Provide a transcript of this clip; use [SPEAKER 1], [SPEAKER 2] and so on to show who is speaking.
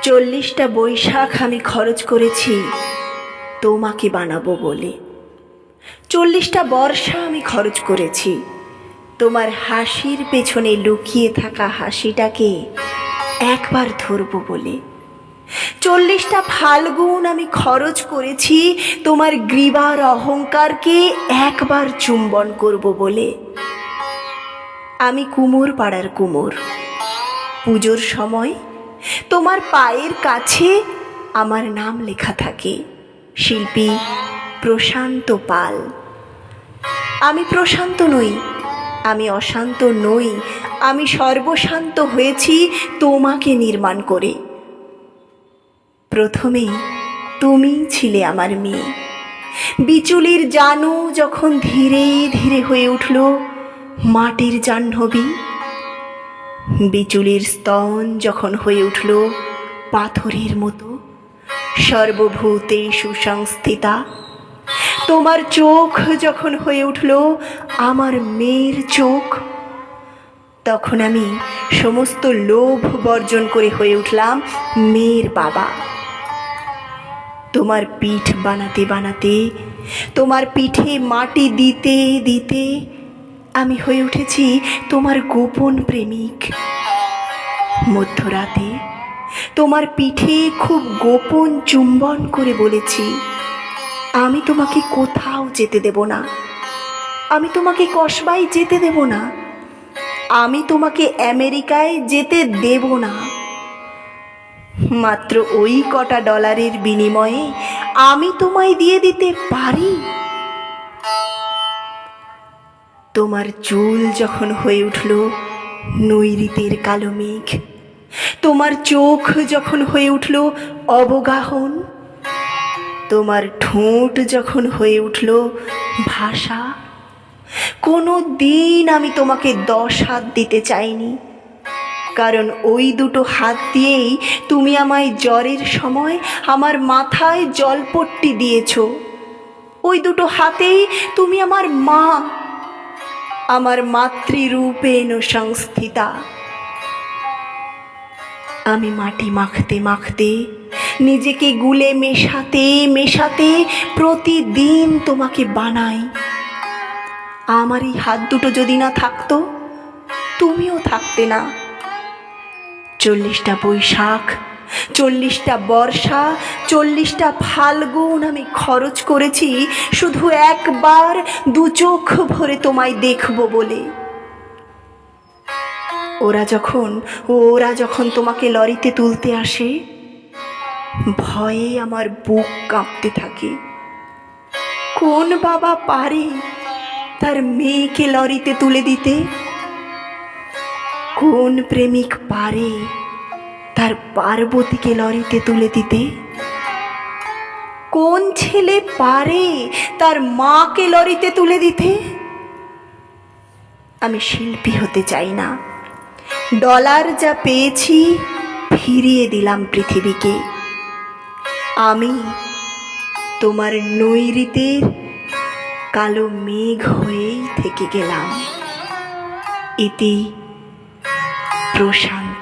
[SPEAKER 1] 40টা বৈশাখ আমি খরচ করেছি তোমাকে বানাবো বলে। 40টা বর্ষা আমি খরচ করেছি তোমার হাসির পেছনে লুকিয়ে থাকা হাসিটাকে একবার ধরবো বলে। 40টা ফাল্গুন আমি খরচ করেছি তোমার গ্রীবার অহংকারকে একবার চুম্বন করব বলে। আমি কুমোর পাড়ার কুমোর, পুজোর সময় তোমার পায়ের কাছে আমার নাম লেখা থাকে, শিল্পী প্রশান্ত পাল। আমি প্রশান্ত নই, আমি অশান্ত নই, আমি সর্বশান্ত হয়েছি তোমাকে নির্মাণ করে। প্রথমে তুমিই ছিলে আমার মেয়ে। বিচুলির জানু যখন ধীরে ধীরে হয়ে উঠল মাটির জাহ্নবী, বিচুলির স্তন যখন হয়ে উঠল পাথরের মতো সর্বভূতে সুসংস্থিতা, তোমার চোখ যখন হয়ে উঠল আমার মেয়ের চোখ, তখন আমি সমস্ত লোভ বর্জন করে হয়ে উঠলাম মেয়ের বাবা। তোমার পিঠ বানাতে বানাতে, তোমার পিঠে মাটি দিতে দিতে আমি হয়ে উঠেছি তোমার গোপন প্রেমিক। মধ্যরাতে তোমার পিঠে খুব গোপন চুম্বন করে বলেছি, আমি তোমাকে কোথাও যেতে দেব না, আমি তোমাকে কসবায় যেতে দেব না, আমি তোমাকে আমেরিকায় যেতে দেব না। মাত্র ওই কটা ডলারের বিনিময়ে আমি তোমায় দিয়ে দিতে পারি। তোমার চুল যখন হয়ে উঠল নৈঋতের কালো মেঘ, তোমার চোখ যখন হয়ে উঠল অবগাহন, তোমার ঠোঁট যখন হয়ে উঠল ভাষা, কোনো দিন আমি তোমাকে 10 হাত দিতে চাইনি, কারণ ওই দুটো হাত দিয়েই তুমি আমায় জ্বরের সময় আমার মাথায় জলপট্টি দিয়েছ। ওই দুটো হাতেই তুমি আমার মা, আমার মাতৃরূপেণ সংস্থিতা। আমি মাটি মাখতে মাখতে, নিজেকে গুলে মেশাতে মেশাতে প্রতিদিন তোমাকে বানাই। আমার এই হাত দুটো যদি না থাকতো তুমিও থাকতে না। 40টা বৈশাখ, 40টা বর্ষা, 40টা ফাল্গুন আমি খরচ করেছি শুধু একবার 2 চোখ ভরে তোমায় দেখব বলে। ওরা যখন তোমাকে লরিতে তুলতে আসে, ভয়ে আমার বুক কাঁপতে থাকে। কোন বাবা পারে তার মেয়েকে লরিতে তুলে দিতে? কোন প্রেমিক পারে তার পার্বতীকে লরিতে তুলে দিতে? কোন ছেলে পারে তার মাকে লরিতে তুলে দিতে? আমি শিল্পী হতে চাই না। ডলার যা পেয়েছি ফিরিয়ে দিলাম পৃথিবীকে। আমি তোমার নৈঋতের কালো মেঘ হয়েই থেকে গেলাম। ইতি প্রশান্ত।